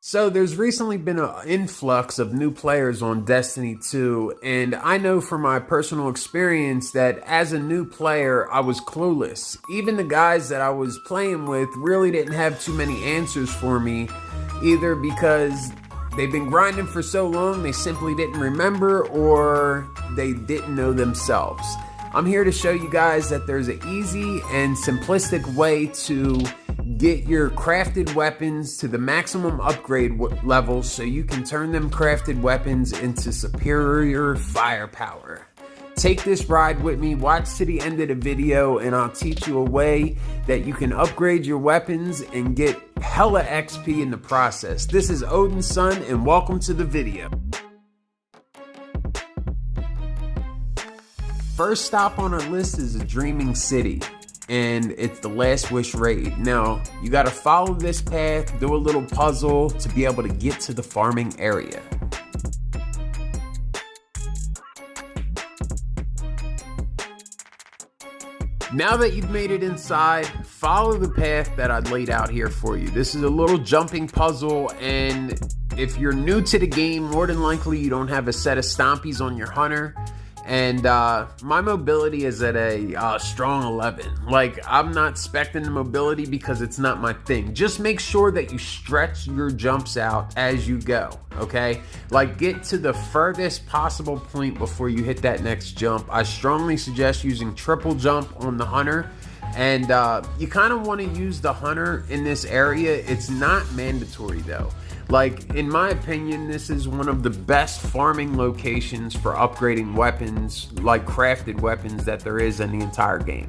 So there's recently been an influx of new players on Destiny 2, and I know from my personal experience that as a new player, I was clueless. Even the guys that I was playing with really didn't have too many answers for me, either because they've been grinding for so long they simply didn't remember, or they didn't know themselves. I'm here to show you guys that there's an easy and simplistic way to get your crafted weapons to the maximum upgrade levels so you can turn them crafted weapons into superior firepower. Take this ride with me, watch to the end of the video, and I'll teach you a way that you can upgrade your weapons and get hella XP in the process. This is Odin's Son, and welcome to the video. First stop on our list is a Dreaming City, and it's the Last Wish raid. Now, you gotta follow this path, do a little puzzle to be able to get to the farming area. Now that you've made it inside, follow the path that I laid out here for you. This is a little jumping puzzle, and if you're new to the game, more than likely you don't have a set of stompies on your hunter. And my mobility is at a strong 11. Like, I'm not specting the mobility because it's not my thing. Just make sure that you stretch your jumps out as you go, okay? Like, get to the furthest possible point before you hit that next jump. I strongly suggest using triple jump on the hunter. And you kind of want to use the hunter in this area. It's not mandatory though. Like, in my opinion, this is one of the best farming locations for upgrading weapons, like crafted weapons, that there is in the entire game.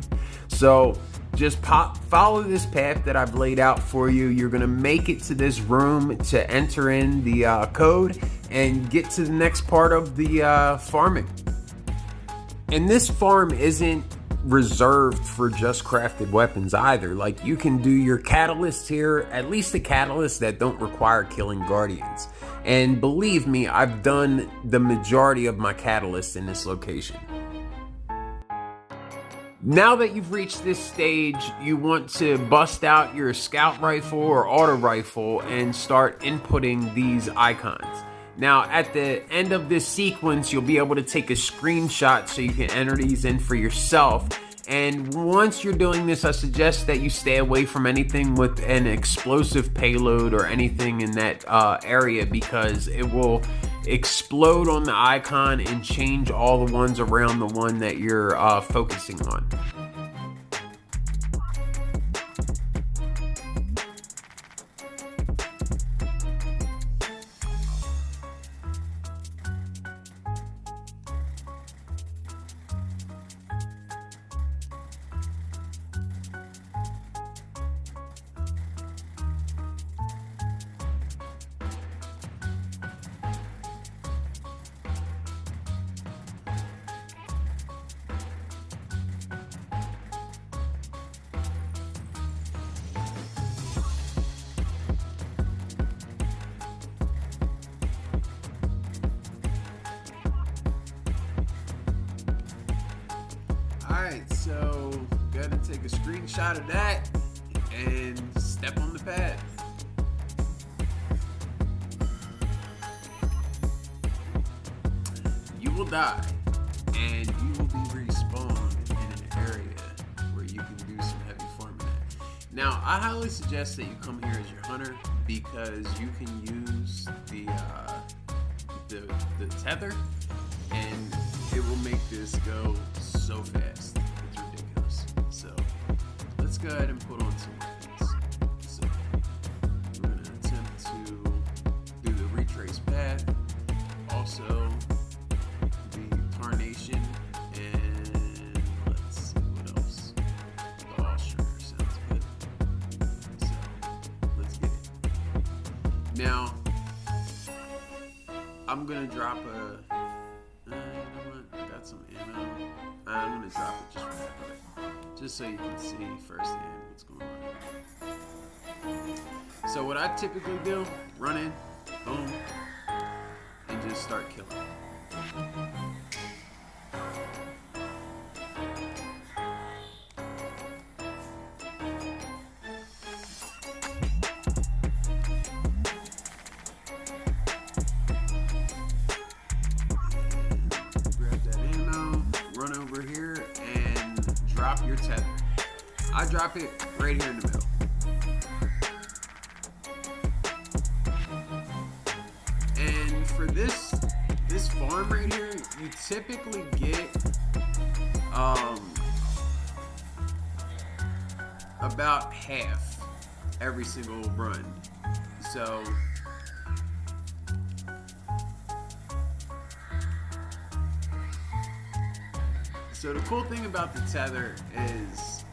So just follow this path that I've laid out for you. You're gonna make it to this room to enter in the code and get to the next part of the farming. And this farm isn't reserved for just crafted weapons either. Like, you can do your catalysts here, at least the catalysts that don't require killing guardians. And believe me, I've done the majority of my catalysts in this location. Now that you've reached this stage, you want to bust out your scout rifle or auto rifle and start inputting these icons. Now, at the end of this sequence, you'll be able to take a screenshot so you can enter these in for yourself. And once you're doing this, I suggest that you stay away from anything with an explosive payload or anything in that area, because it will explode on the icon and change all the ones around the one that you're focusing on. Alright, so gotta take a screenshot of that and step on the pad. You will die, and you will be respawned in an area where you can do some heavy farming at. Now, I highly suggest that you come here as your hunter, because you can use the tether, and it will make this go so fast. It's ridiculous. So let's go ahead and put on some weapons. So we're going to attempt to do the retrace path, also the tarnation, and let's see what else. The all-sugar sounds good. So let's get it. Now, I'm going to drop a some ammo. I'm gonna drop it just for that, just so you can see firsthand what's going on. So what I typically do, run in, boom, and just start killing. tether. I drop it right here in the middle. And for this farm right here, you typically get about half every single run. So the cool thing about the tether is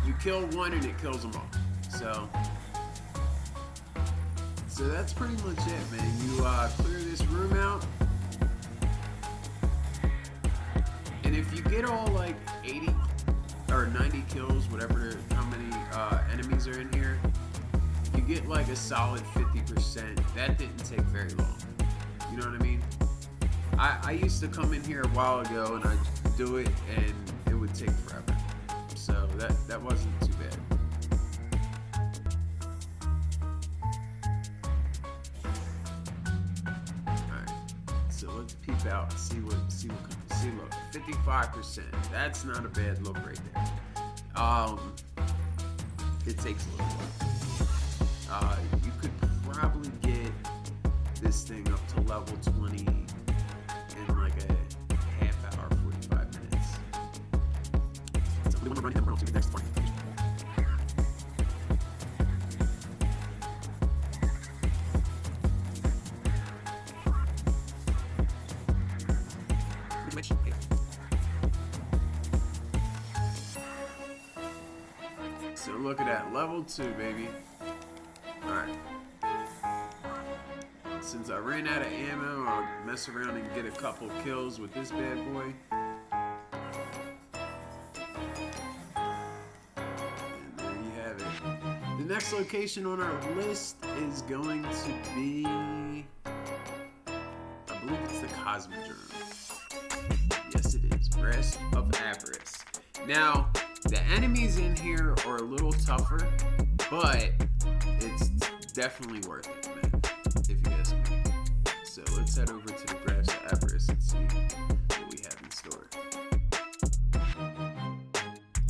you kill one and it kills them all. So that's pretty much it, man. You clear this room out, and if you get all like 80 or 90 kills, how many enemies are in here, you get like a solid 50%. That didn't take very long. You know what I mean? I used to come in here a while ago and I'd do it and it would take forever. So that wasn't too bad. So let's peep out and see what comes. See, look, 55%. That's not a bad look right there. It takes a little while. You could probably get this thing up to level 20 in like a half hour, 45 minutes. So we want to run him around to the next 20. So look at that, level 2, baby. Alright. Since I ran out of ammo, I'll mess around and get a couple kills with this bad boy. And there you have it. The next location on our list is going to be, I believe it's the Cosmodrome. Yes, it is. Grasp of Avarice. Now, the enemies in here are a little tougher, but it's definitely worth it, man, if you ask me. So let's head over to the Grasp of Avarice and see what we have in store.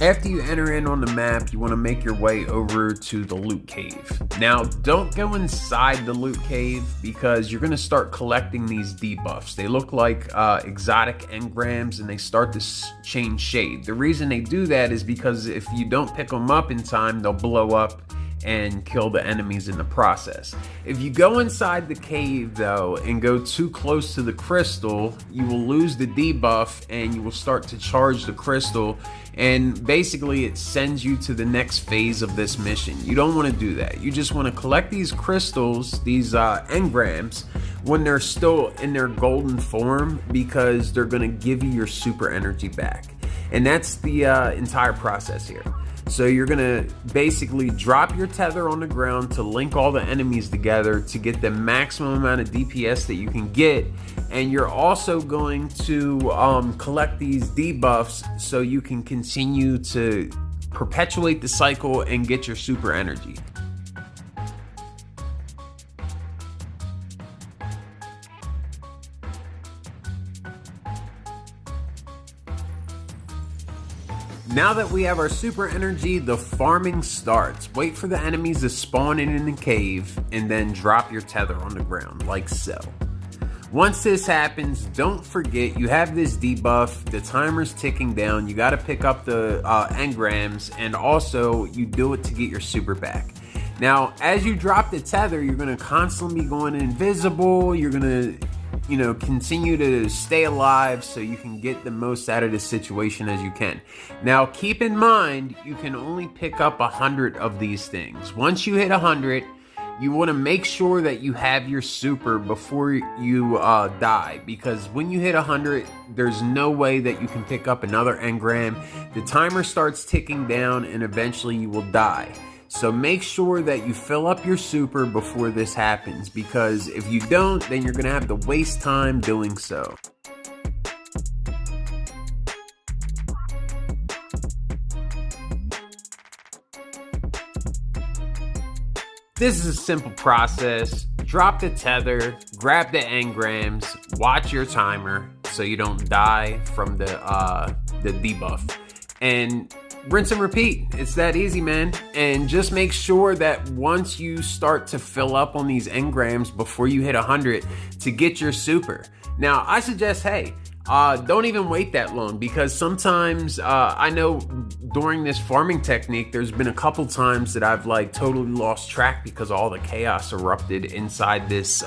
After you enter in on the map, you want to make your way over to the loot cave. Now, don't go inside the loot cave because you're going to start collecting these debuffs. They look like exotic engrams and they start to change shade. The reason they do that is because if you don't pick them up in time, they'll blow up and kill the enemies in the process. If you go inside the cave though and go too close to the crystal, you will lose the debuff and you will start to charge the crystal, and basically it sends you to the next phase of this mission. You don't want to do that. You just want to collect these crystals, these engrams, when they're still in their golden form, because they're going to give you your super energy back. And that's the entire process here. So you're gonna basically drop your tether on the ground to link all the enemies together to get the maximum amount of DPS that you can get, and you're also going to collect these debuffs so you can continue to perpetuate the cycle and get your super energy. Now that we have our super energy, the farming starts. Wait for the enemies to spawn in the cave and then drop your tether on the ground, like so. Once this happens, don't forget you have this debuff, the timer's ticking down, you gotta pick up the engrams, and also you do it to get your super back. Now, as you drop the tether, you're gonna constantly be going invisible, you're gonna continue to stay alive so you can get the most out of this situation as you can. Now, keep in mind, you can only pick up 100 of these things. Once you hit 100, you want to make sure that you have your super before you die, because when you hit 100, there's no way that you can pick up another engram. The timer starts ticking down and eventually you will die. So make sure that you fill up your super before this happens, because if you don't, then you're going to have to waste time doing so. This is a simple process. Drop the tether, grab the engrams, watch your timer, so you don't die from the debuff. And rinse and repeat. It's that easy, man. And just make sure that once you start to fill up on these engrams before you hit 100 to get your super. Now, I suggest, hey, don't even wait that long, because sometimes I know during this farming technique, there's been a couple times that I've like totally lost track because all the chaos erupted inside this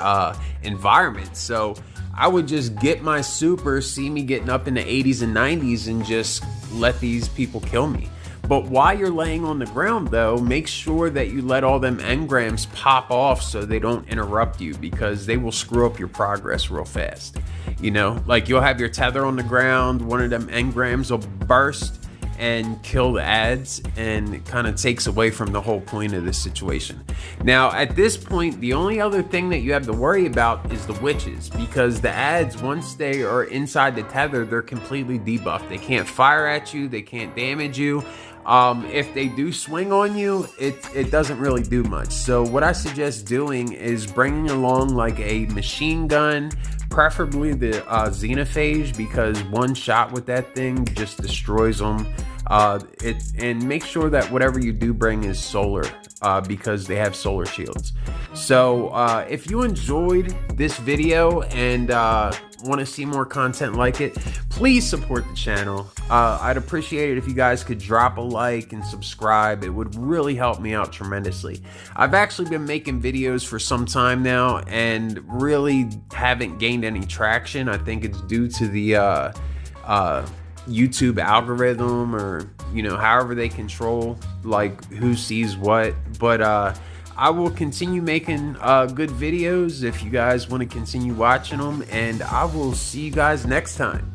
environment. So I would just get my super, see me getting up in the 80s and 90s, and just let these people kill me. But while you're laying on the ground though, make sure that you let all them engrams pop off so they don't interrupt you, because they will screw up your progress real fast. You know, like you'll have your tether on the ground, one of them engrams will burst and kill the ads, and it kind of takes away from the whole point of this situation. Now, at this point, the only other thing that you have to worry about is the witches, because the ads, once they are inside the tether, they're completely debuffed. They can't fire at you, they can't damage you. If they do swing on you, it doesn't really do much. So what I suggest doing is bringing along like a machine gun, preferably the Xenophage, because one shot with that thing just destroys them. And make sure that whatever you do bring is solar, because they have solar shields. So if you enjoyed this video and want to see more content like it, please support the channel. I'd appreciate it if you guys could drop a like and subscribe. It would really help me out tremendously. I've actually been making videos for some time now and really haven't gained any traction. I think it's due to the YouTube algorithm, or you know, however they control like who sees what. But I will continue making good videos if you guys want to continue watching them, and I will see you guys next time.